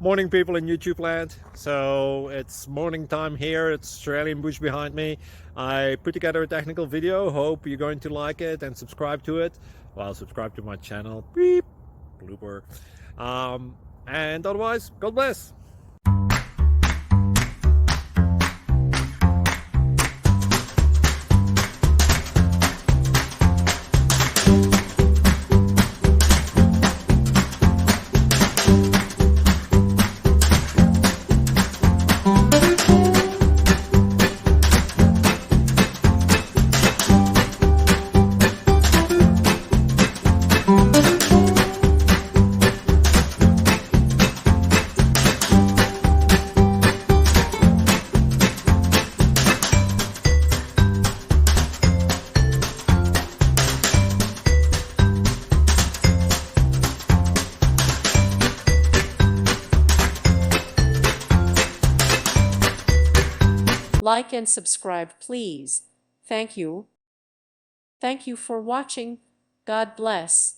Morning, people in YouTube land. So it's morning time here. It's Australian bush behind me. I put together a technical video. Hope you're going to like it and subscribe to it. Well, subscribe to my channel. Beep. Blooper. And otherwise, God bless. Like and subscribe, please. Thank you. Thank you for watching. God bless.